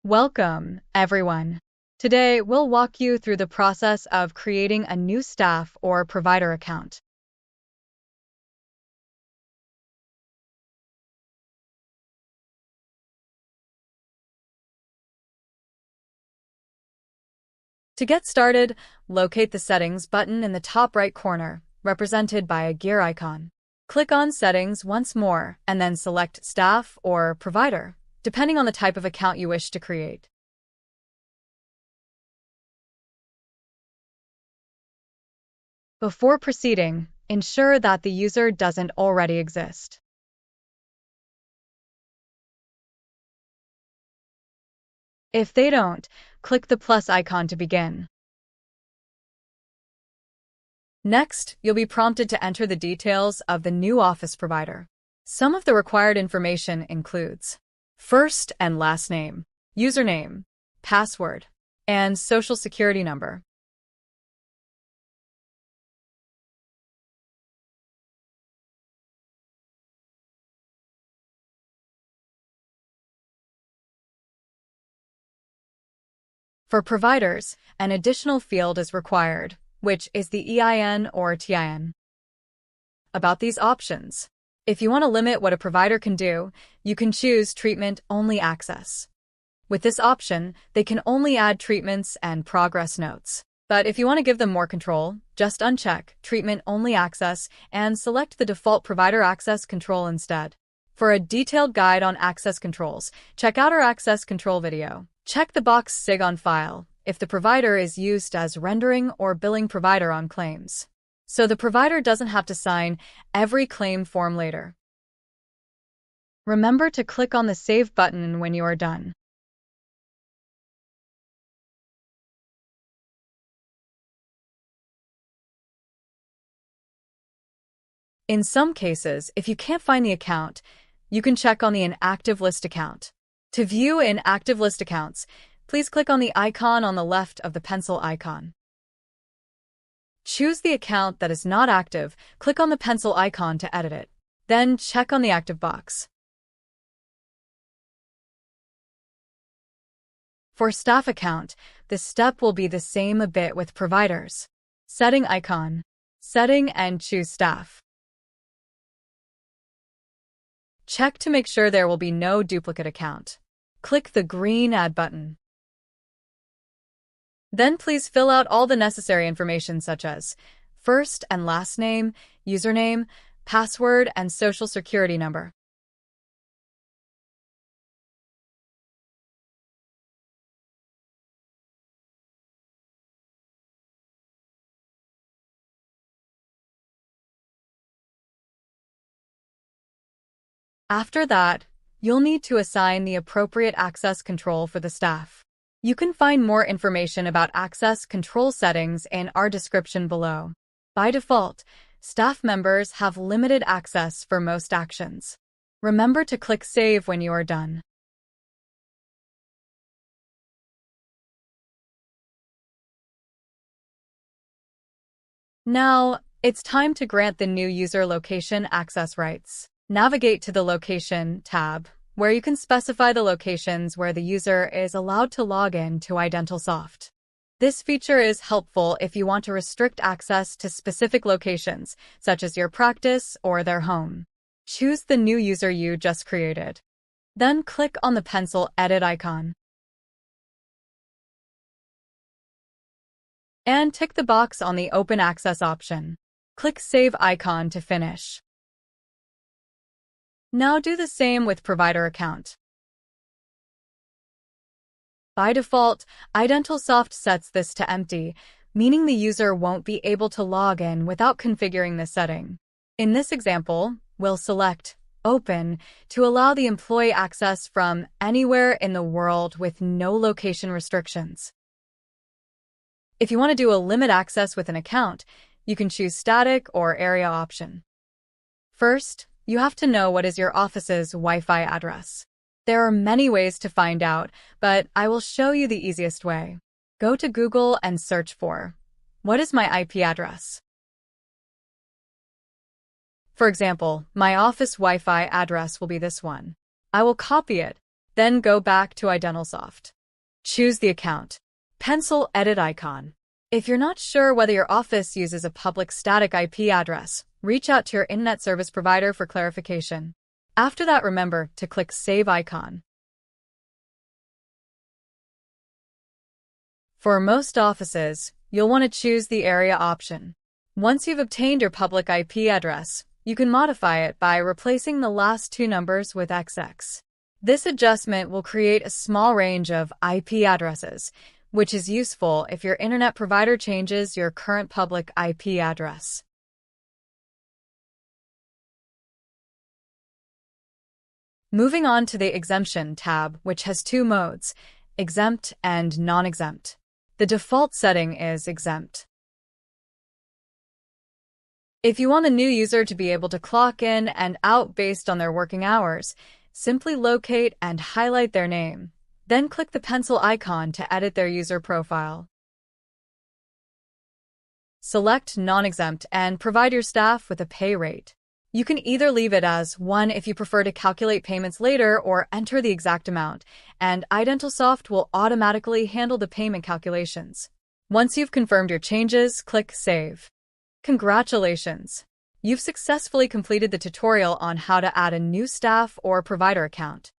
Welcome, everyone. Today, we'll walk you through the process of creating a new staff or provider account. To get started, locate the Settings button in the top right corner, represented by a gear icon. Click on Settings once more, and then select Staff or Provider, depending on the type of account you wish to create. Before proceeding, ensure that the user doesn't already exist. If they don't, click the plus icon to begin. Next, you'll be prompted to enter the details of the new office provider. Some of the required information includes first and last name, username, password, and social security number. For providers, an additional field is required, which is the EIN or TIN. About these options. If you want to limit what a provider can do, you can choose Treatment Only Access. With this option, they can only add treatments and progress notes. But if you want to give them more control, just uncheck Treatment Only Access and select the default Provider Access Control instead. For a detailed guide on access controls, check out our access control video. Check the box SIG on file if the provider is used as rendering or billing provider on claims, so the provider doesn't have to sign every claim form later. Remember to click on the Save button when you are done. In some cases, if you can't find the account, you can check on the inactive list account. To view inactive list accounts, please click on the icon on the left of the pencil icon. Choose the account that is not active, click on the pencil icon to edit it. Then check on the active box. For staff account, the step will be the same a bit with providers. Setting icon. Setting and choose staff. Check to make sure there will be no duplicate account. Click the green Add button. Then please fill out all the necessary information such as first and last name, username, password, and social security number. After that, you'll need to assign the appropriate access control for the staff. You can find more information about access control settings in our description below. By default, staff members have limited access for most actions. Remember to click Save when you are done. Now, it's time to grant the new user location access rights. Navigate to the Location tab, where you can specify the locations where the user is allowed to log in to iDentalSoft. This feature is helpful if you want to restrict access to specific locations, such as your practice or their home. Choose the new user you just created. Then click on the pencil Edit icon. And tick the box on the Open Access option. Click Save icon to finish. Now do the same with provider account. By default, iDentalSoft sets this to empty, meaning the user won't be able to log in without configuring this setting. In this example, we'll select Open to allow the employee access from anywhere in the world with no location restrictions. If you want to do a limit access with an account, you can choose Static or Area option. First, you have to know what is your office's Wi-Fi address. There are many ways to find out, but I will show you the easiest way. Go to Google and search for, what is my IP address? For example, my office Wi-Fi address will be this one. I will copy it, Then go back to iDentalSoft. Choose the account. Pencil edit icon. If you're not sure whether your office uses a public static IP address, reach out to your internet service provider for clarification. After that, remember to click Save icon. For most offices, you'll want to choose the area option. Once you've obtained your public IP address, you can modify it by replacing the last two numbers with XX. This adjustment will create a small range of IP addresses, which is useful if your internet provider changes your current public IP address. Moving on to the Exemption tab, which has two modes, exempt and non-exempt. The default setting is exempt. If you want the new user to be able to clock in and out based on their working hours, simply locate and highlight their name. Then click the pencil icon to edit their user profile. Select non-exempt and provide your staff with a pay rate. You can either leave it as 1 if you prefer to calculate payments later or enter the exact amount, and iDentalSoft will automatically handle the payment calculations. Once you've confirmed your changes, click Save. Congratulations! You've successfully completed the tutorial on how to add a new staff or provider account.